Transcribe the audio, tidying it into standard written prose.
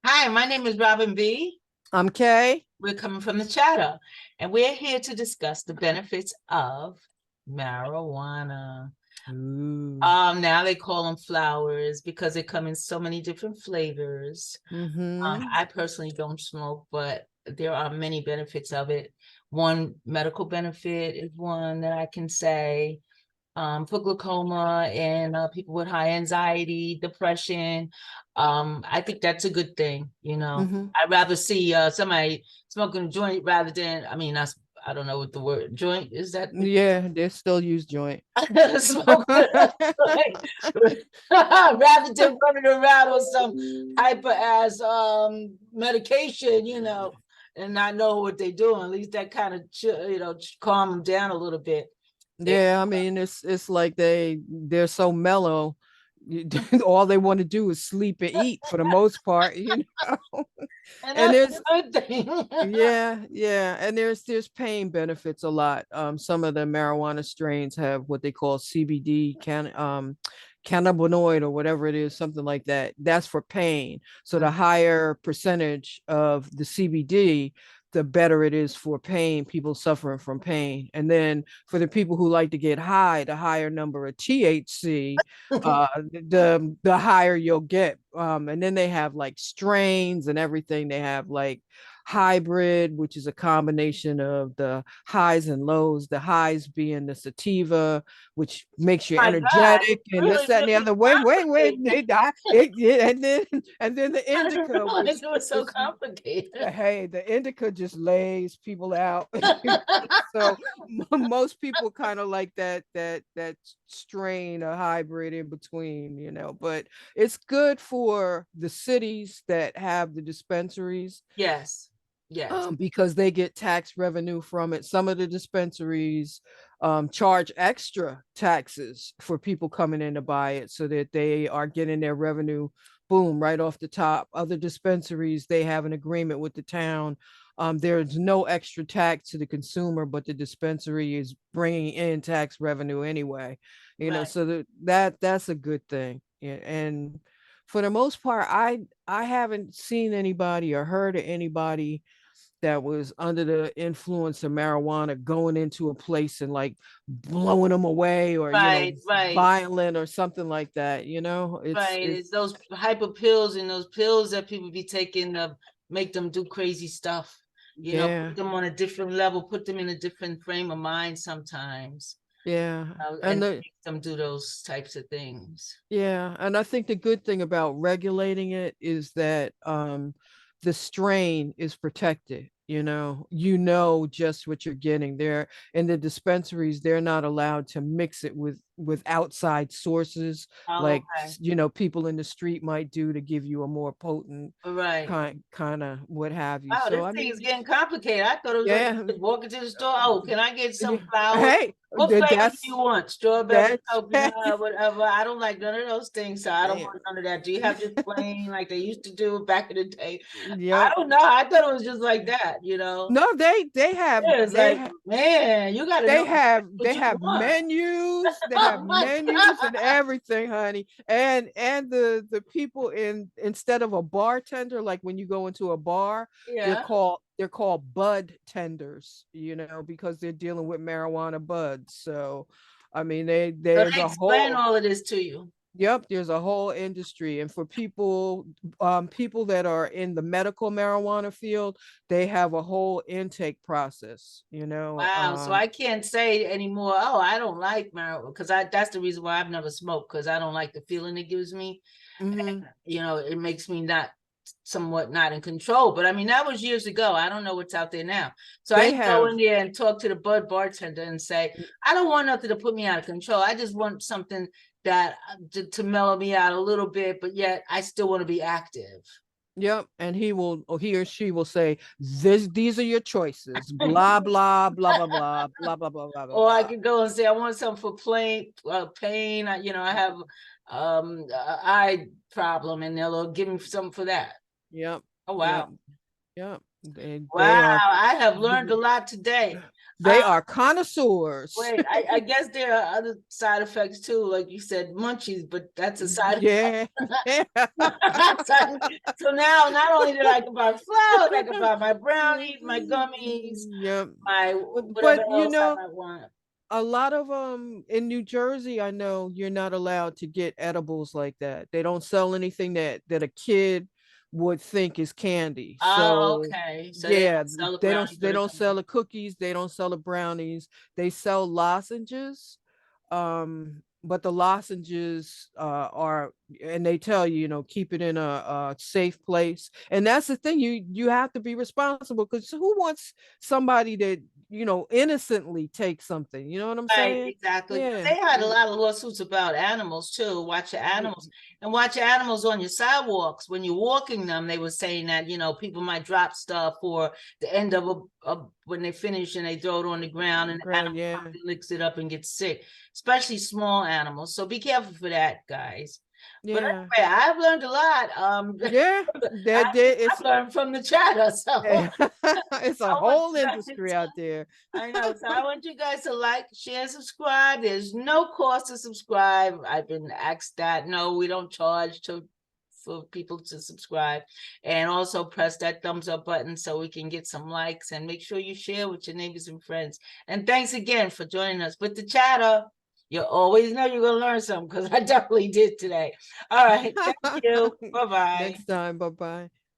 Hi, my name is Robin B. I'm Kay. We're coming from the Chatta, and we're here to discuss the benefits of marijuana. Ooh. Now they call them flowers because they come in so many different flavors. Mm-hmm. I personally don't smoke, but there are many benefits of it. One medical benefit is one that I can say for glaucoma and people with high anxiety, depression. I think that's a good thing, you know. Mm-hmm. I'd rather see somebody smoking a joint rather than, I don't know what the word joint is that what Yeah, they still use joint. smoking a joint rather than running around with some hyper ass medication, and not know what they're doing. At least that kind of calm them down a little bit. They Yeah, I mean it's like they're so mellow. All they want to do is sleep and eat for the most part. And And that's there's a good thing. yeah, and there's pain benefits a lot. Some of the marijuana strains have what they call CBD, cannabinoid or whatever it is, something like that. That's for pain. So the higher percentage of the CBD, the better it is for pain, people suffering from pain. And then for the people who like to get high, the higher number of THC, the higher you'll get. And then they have like strains and everything. They have like hybrid, which is a combination of the highs and lows, the highs being the sativa, which makes you My God, energetic, it's and this, really, that, and the really other. Wait, complicated. and then the I didn't indica, realize it was so which complicated. hey, the indica just lays people out. So most people kind of like that strain, a hybrid in between. But it's good for the cities that have the dispensaries, Yes, yes, because they get tax revenue from it. Some of the dispensaries charge extra taxes for people coming in to buy it so that they are getting their revenue, boom, right off the top. Other dispensaries, they have an agreement with the town. There's no extra tax to the consumer, but the dispensary is bringing in tax revenue anyway. right. So that's a good thing. Yeah, and for the most part, I haven't seen anybody or heard of anybody that was under the influence of marijuana going into a place and like blowing them away, or Right, right, violent or something like that. it's right. it's It's those hyper pills and those pills that people be taking to make them do crazy stuff. yeah, Put them on a different level, put them in a different frame of mind sometimes, yeah. and and the make them do those types of things. Yeah, and I think the good thing about regulating it is that the strain is protected. Just what you're getting there. In the dispensaries, they're not allowed to mix it with outside sources, Oh, like okay. people in the street might do to give you a more potent All right. kind of what have you. Wow, So this I thing mean, is getting complicated. I thought it was like yeah, walk into the store. Oh, can I get some yeah. flowers? Hey, What flavor do you that's want? Strawberry, that's coconut, whatever. I don't like none of those things, so I don't yeah. want none of that. Do you have just plain like they used to do back in the day? I Yep. don't know. I thought it was just like that. No, they have Yeah, it's they like, have man, you got to know they have what they you have want. menus. They have Oh my menus and God. everything, honey. And the people, instead of a bartender, like when you go into a bar, Yeah. they're called bud tenders, because they're dealing with marijuana buds. So I mean, So there's they a explain whole. all of this to you. Yep, there's a whole industry. And for people that are in the medical marijuana field, they have a whole intake process, Wow. So I can't say anymore, oh, I don't like marijuana because that's the reason why I've never smoked because I don't like the feeling it gives me. Mhm. It makes me not somewhat not in control. But I mean, that was years ago. I don't know what's out there now. So I They can go have in there and talk to the bud bartender and say, I don't want nothing to put me out of control. I just want something that to mellow me out a little bit, but yet I still want to be active. Yep, and he or she will say, these are your choices, blah blah blah blah blah blah blah blah blah blah Or I blah. could go and say, I want something for pain. I have eye problem, and they'll give me something for that. Yep, Oh yep, wow. yep. They Wow, are I have learned a lot today. They are connoisseurs. Wait, I guess there are other side effects too, like you said, munchies, but that's a side Yeah. effect. So now not only did I can buy flowers, I can buy my brownies, my gummies, Yep. my whatever But you else I know, might want. a lot of in New Jersey, I know you're not allowed to get edibles like that. They don't sell anything that a kid would think is candy. Oh, So okay. So they yeah, don't sell the they don't brownies or they the don't gummies. sell the cookies, they don't sell the brownies. They sell lozenges. But the lozenges are, and they tell you, keep it in a safe place. And that's the thing, you have to be responsible, because who wants somebody that innocently take something? You know what I'm Right, saying? exactly. 'Cause Yeah. they had a lot of lawsuits about animals too. Watch your Yeah, animals and watch your animals on your sidewalks. When you're walking them, they were saying that, people might drop stuff or the end of when they finish and they throw it on the ground and the ground, animal yeah, probably licks it up and gets sick, especially small animals. So be careful for that, guys. But yeah, anyway, I've learned a lot. yeah. I, That there I've is. learned from the chatter. So It's a I want whole you guys industry out there. I know. So I want you guys to like, share, subscribe. There's no cost to subscribe. I've been asked that. No, we don't charge for people to subscribe. And also press that thumbs up button so we can get some likes, and make sure you share with your neighbors and friends. And thanks again for joining us with the chatter. You always know you're gonna learn something, because I definitely did today. All right. Thank you. Bye-bye. Next time, bye bye.